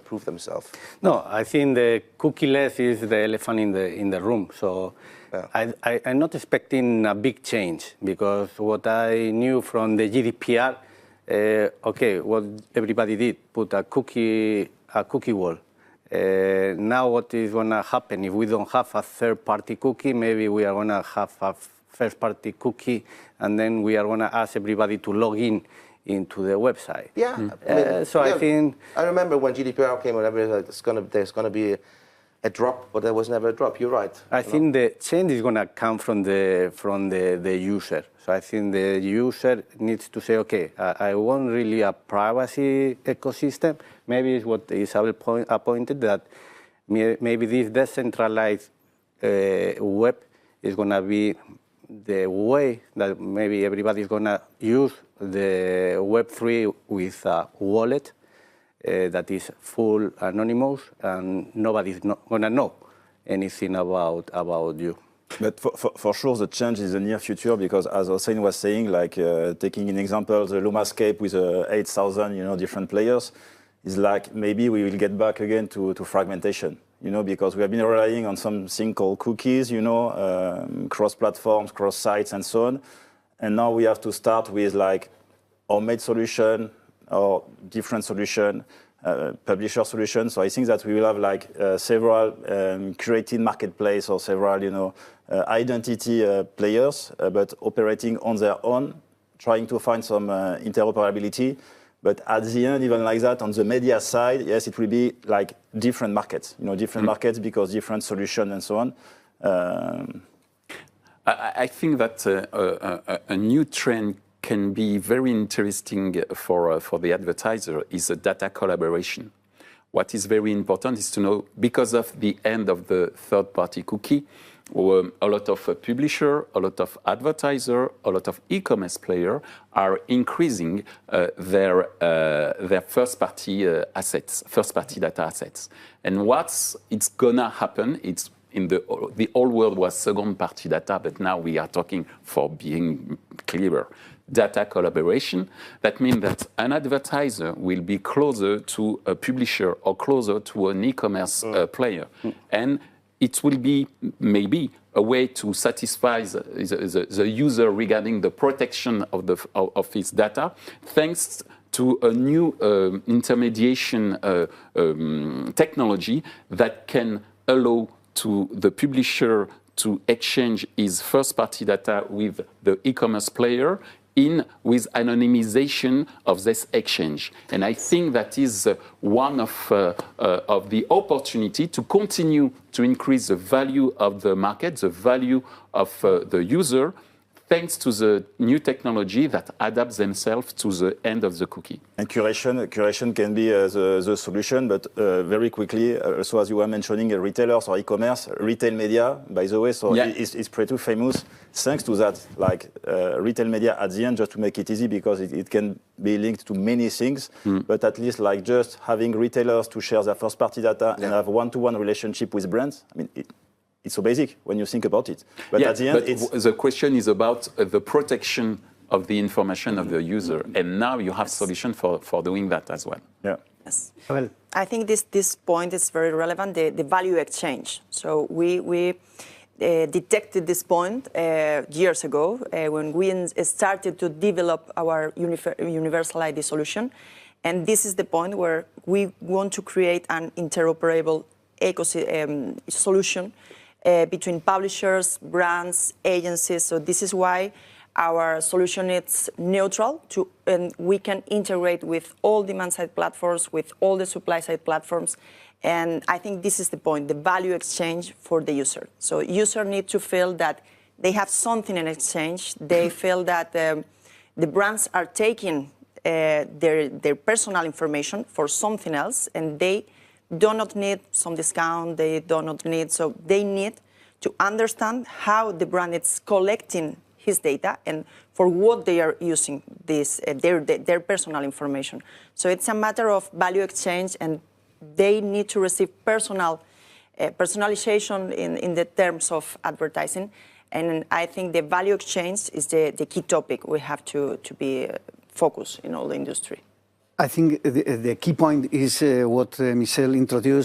prove themselves? No, I think the cookie-less is the elephant in the room. So I'm not expecting a big change, because what I knew from the GDPR, what everybody did, put a cookie wall. Now what is going to happen if we don't have a third-party cookie? Maybe we are going to have a first-party cookie, and then we are going to ask everybody to log into the website. Yeah. I think I remember when GDPR came, there's going to be a drop, but there was never a drop. You're right. I think the change is going to come from the user. So I think the user needs to say, okay, I want really a privacy ecosystem. Maybe it's what Isabel pointed, that maybe this decentralized web is going to be the way that maybe everybody is going to use the Web3 with a wallet that is full anonymous, and nobody's not going to know anything about you. But for sure, the change is the near future, because as Hossein was saying, like taking an example, the Lumascape with 8,000 different players, is like maybe we will get back again to fragmentation. Because we have been relying on something called cookies, cross platforms, cross sites, and so on. And now we have to start with like homemade solution or different solution, publisher solution. So I think that we will have like several curated marketplace or several, identity players, but operating on their own, trying to find some interoperability. But at the end, even like that, on the media side, yes, it will be like different markets, different markets, because different solutions and so on. I think that a new trend can be very interesting for the advertiser is a data collaboration. What is very important is to know, because of the end of the third-party cookie, a lot of publisher, a lot of advertiser, a lot of e-commerce player are increasing their first-party assets, first-party data assets. And what's gonna happen? It's in the old world was second-party data, but now we are talking, for being clearer, data collaboration. That means that an advertiser will be closer to a publisher or closer to an e-commerce player, and it will be maybe a way to satisfy the user regarding the protection of his data, thanks to a new intermediation technology that can allow to the publisher to exchange his first-party data with the e-commerce player with anonymization of this exchange. And I think that is one of the opportunity to continue to increase the value of the market, the value of the user, thanks to the new technology that adapts themselves to the end of the cookie. And curation can be the solution, but very quickly, so as you were mentioning, retailers or e-commerce, retail media, by the way, so it's pretty famous. Thanks to that, like retail media at the end, just to make it easy, because it can be linked to many things, but at least like just having retailers to share their first-party data and have one-to-one relationship with brands. I mean, it's so basic when you think about it. But at the end, the question is about the protection of the information of the user, and now you have solution for doing that as well. Yeah. Yes. Well, I think this point is very relevant, the value exchange. So we detected this point years ago when we started to develop our universal ID solution. And this is the point where we want to create an interoperable ecosystem solution between publishers, brands, agencies. So this is why our solution is neutral, and we can integrate with all demand-side platforms, with all the supply-side platforms. And I think this is the point, the value exchange for the user. So user need to feel that they have something in exchange. They feel that the brands are taking their personal information for something else, and they do not need some discount, they do not need, so they need to understand how the brand is collecting his data and for what they are using this, their personal information. So it's a matter of value exchange, and they need to receive personalization in the terms of advertising. And I think the value exchange is the key topic we have to be focused in all the industry. I think the key point is what Michel introduced.